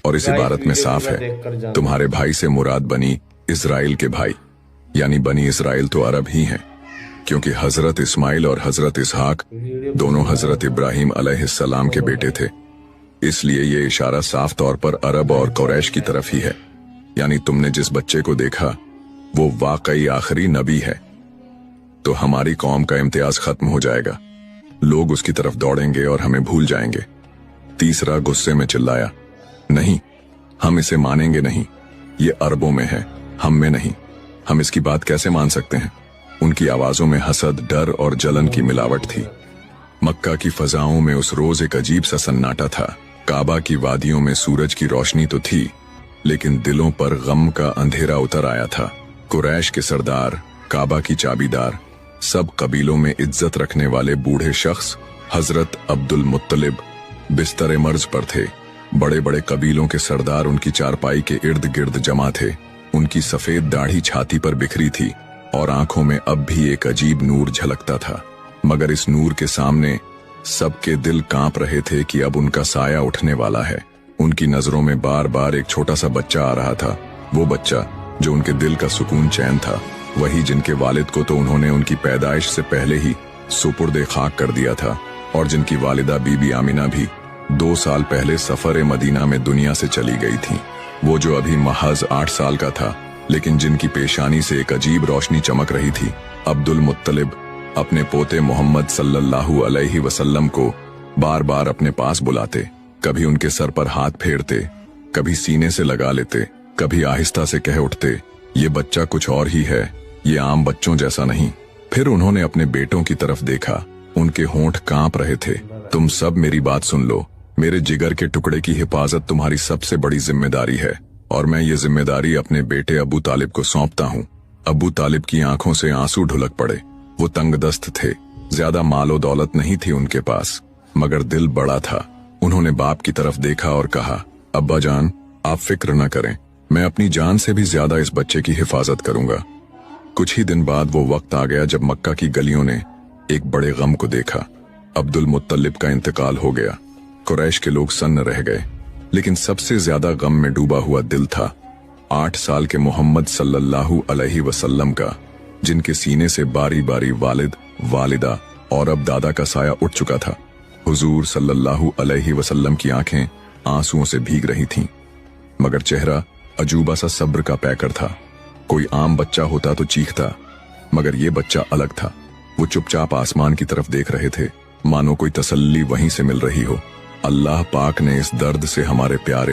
और इस इबारत में साफ है, तुम्हारे भाई से मुराद बनी इस्राइल के भाई, यानी बनी इस्राइल तो अरब ही हैं, क्योंकि हजरत इस्माइल और हजरत इसहाक दोनों हजरत इब्राहिम अलैहिस्सलाम के बेटे थे। इसलिए ये इशारा साफ तौर पर अरब और कुरैश की तरफ ही है, यानी तुमने जिस बच्चे को देखा वो वाकई आखिरी नबी है। तो हमारी कौम का इम्तियाज खत्म हो जाएगा, लोग उसकी तरफ दौड़ेंगे और हमें भूल जाएंगे। तीसरा गुस्से में चिल्लाया, नहीं, हम इसे मानेंगे नहीं, ये अरबों में है, हम में नहीं, हम इसकी बात कैसे मान सकते हैं। उनकी आवाजों में हसद, डर और जलन की मिलावट थी। मक्का की फजाओं में उस रोज एक अजीब सा सन्नाटा था। काबा की वादियों में सूरज की रोशनी तो थी, लेकिन दिलों पर गम का अंधेरा उतर आया था। कुरैश के सरदार, काबा की चाबीदार, सब कबीलों में इज्जत रखने वाले बूढ़े शख्स हजरत अब्दुल मुत्तलिब बिस्तर मर्ज पर थे। बड़े बड़े कबीलों के सरदार उनकी चारपाई के इर्द गिर्द जमा थे। उनकी सफेद दाढ़ी छाती पर बिखरी थी और आंखों में अब भी एक अजीब नूर झलकता था। मगर इस नूर के सामने सबके दिल कांप रहे थे कि अब उनका साया उठने वाला है। उनकी नजरों में बार बार एक छोटा सा बच्चा आ रहा था, वो बच्चा जो उनके दिल का सुकून चैन था, वही जिनके वालिद को तो उन्होंने उनकी पैदाइश से पहले ही सुपुर्दे खाक कर दिया था, और जिनकी वालिदा बीबी आमिना भी 2 साल पहले सफर मदीना में दुनिया से चली गई थी। वो जो अभी महज 8 साल का था, लेकिन जिनकी पेशानी से एक अजीब रोशनी चमक रही थी। अब्दुल मुत्तलिब अपने पोते मोहम्मद सल्लल्लाहु अलैहि वसल्लम को बार बार अपने पास बुलाते, कभी उनके सर पर हाथ फेरते, कभी सीने से लगा लेते, कभी आहिस्ता से कह उठते, ये बच्चा कुछ और ही है, ये आम बच्चों जैसा नहीं। फिर उन्होंने अपने बेटों की तरफ देखा, उनके होंठ कांप रहे थे। तुम सब मेरी बात सुन लो, मेरे जिगर के टुकड़े की हिफाजत तुम्हारी सबसे बड़ी जिम्मेदारी है, और मैं ये जिम्मेदारी अपने बेटे अबू तालिब को सौंपता हूँ। अबू तालिब की आंखों से आंसू ढुलक पड़े। वो तंगदस्त थे, ज्यादा मालो दौलत नहीं थी उनके पास, मगर दिल बड़ा था। उन्होंने बाप की तरफ देखा और कहा, अब्बा जान, आप फिक्र न करें, मैं अपनी जान से भी ज्यादा इस बच्चे की हिफाजत करूंगा। कुछ ही दिन बाद वो वक्त आ गया जब मक्का की गलियों ने एक बड़े गम को देखा। अब्दुल मुत्तलिब का इंतकाल हो गया। कुरैश के लोग सन्न रह गए, लेकिन सबसे ज्यादा गम में डूबा हुआ दिल था 8 साल के मोहम्मद सल्लल्लाहु अलैहि वसल्लम का, जिनके सीने से बारी बारी वालिद, वालिदा और अब दादा का साया उठ चुका था। हुजूर सल्लल्लाहु अलैहि वसल्लम की आंखें आंसुओं से भीग रही थीं, मगर चेहरा अजूबा सा सब्र का पैकर था। कोई आम बच्चा होता तो चीखता, मगर ये बच्चा अलग था। वो चुपचाप आसमान की तरफ देख रहे थे, मानो कोई तसल्ली वहीं से मिल रही हो। अल्लाह पाक ने इस दर्द से हमारे प्यारे